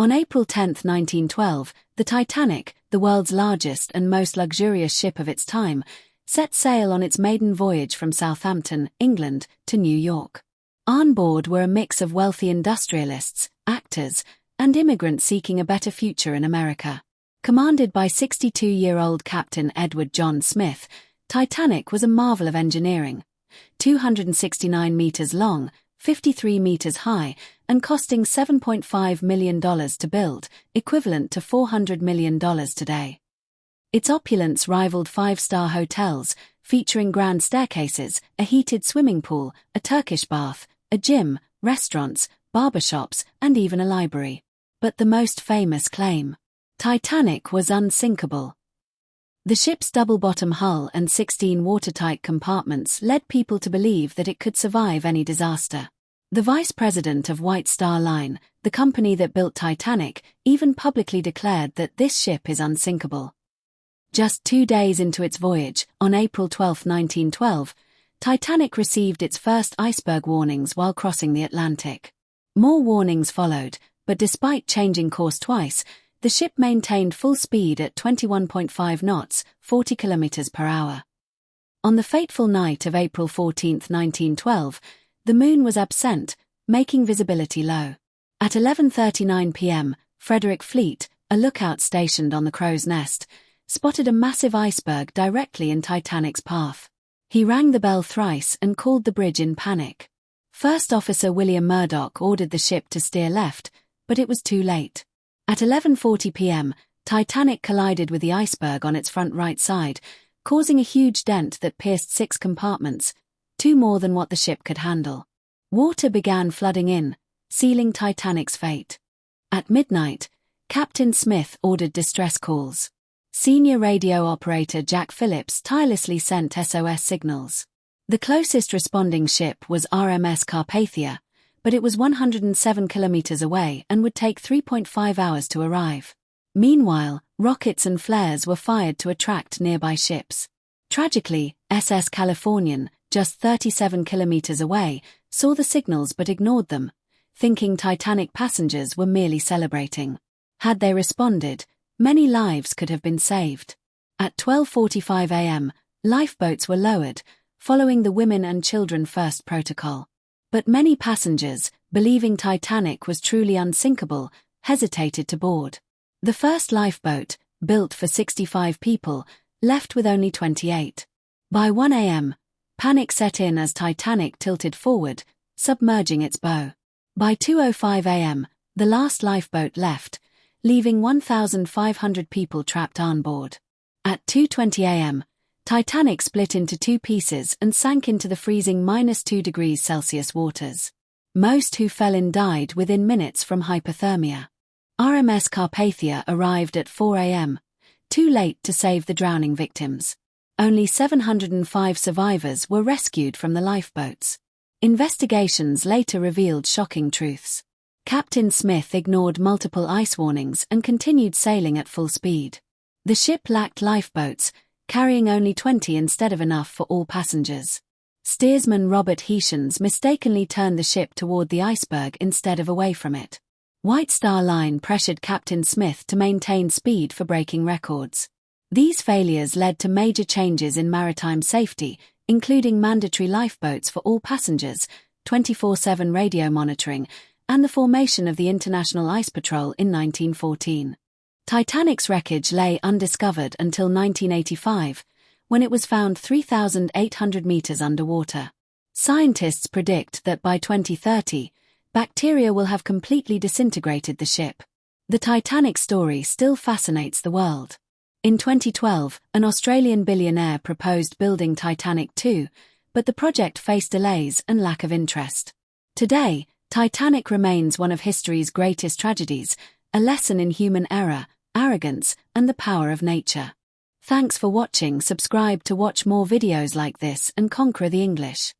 On April 10, 1912, the Titanic, the world's largest and most luxurious ship of its time, set sail on its maiden voyage from Southampton, England, to New York. On board were a mix of wealthy industrialists, actors, and immigrants seeking a better future in America. Commanded by 62-year-old Captain Edward John Smith, Titanic was a marvel of engineering. 269 meters long, 53 meters high, and costing $7.5 million to build, equivalent to $400 million today. Its opulence rivaled five-star hotels, featuring grand staircases, a heated swimming pool, a Turkish bath, a gym, restaurants, barbershops, and even a library. But the most famous claim: Titanic was unsinkable. The ship's double-bottom hull and 16 watertight compartments led people to believe that it could survive any disaster. The vice president of White Star Line, the company that built Titanic, even publicly declared that this ship is unsinkable. Just 2 days into its voyage, on April 12, 1912, Titanic received its first iceberg warnings while crossing the Atlantic. More warnings followed, but despite changing course twice, the ship maintained full speed at 21.5 knots, 40 kilometers per hour. On the fateful night of April 14, 1912, the moon was absent, making visibility low. At 11:39 p.m., Frederick Fleet, a lookout stationed on the Crow's Nest, spotted a massive iceberg directly in Titanic's path. He rang the bell thrice and called the bridge in panic. First Officer William Murdoch ordered the ship to steer left, but it was too late. At 11:40 p.m., Titanic collided with the iceberg on its front right side, causing a huge dent that pierced 6 compartments, 2 more than what the ship could handle. Water began flooding in, sealing Titanic's fate. At midnight, Captain Smith ordered distress calls. Senior radio operator Jack Phillips tirelessly sent SOS signals. The closest responding ship was RMS Carpathia, but it was 107 kilometers away and would take 3.5 hours to arrive. Meanwhile, rockets and flares were fired to attract nearby ships. Tragically, SS Californian, just 37 kilometers away, saw the signals but ignored them, thinking Titanic passengers were merely celebrating. Had they responded, many lives could have been saved. At 12:45 a.m., lifeboats were lowered, following the women and children first protocol. But many passengers, believing Titanic was truly unsinkable, hesitated to board. The first lifeboat, built for 65 people, left with only 28. By 1 a.m., panic set in as Titanic tilted forward, submerging its bow. By 2:05 a.m., the last lifeboat left, leaving 1,500 people trapped on board. At 2:20 a.m., Titanic split into 2 pieces and sank into the freezing -2 degrees Celsius waters. Most who fell in died within minutes from hypothermia. RMS Carpathia arrived at 4 a.m., too late to save the drowning victims. Only 705 survivors were rescued from the lifeboats. Investigations later revealed shocking truths. Captain Smith ignored multiple ice warnings and continued sailing at full speed. The ship lacked lifeboats, carrying only 20 instead of enough for all passengers. Steersman Robert Heeshans mistakenly turned the ship toward the iceberg instead of away from it. White Star Line pressured Captain Smith to maintain speed for breaking records. These failures led to major changes in maritime safety, including mandatory lifeboats for all passengers, 24/7 radio monitoring, and the formation of the International Ice Patrol in 1914. Titanic's wreckage lay undiscovered until 1985, when it was found 3,800 meters underwater. Scientists predict that by 2030, bacteria will have completely disintegrated the ship. The Titanic story still fascinates the world. In 2012, an Australian billionaire proposed building Titanic 2, but the project faced delays and lack of interest. Today, Titanic remains one of history's greatest tragedies, a lesson in human error, arrogance, and the power of nature. Thanks for watching. Subscribe to watch more videos like this and conquer the English.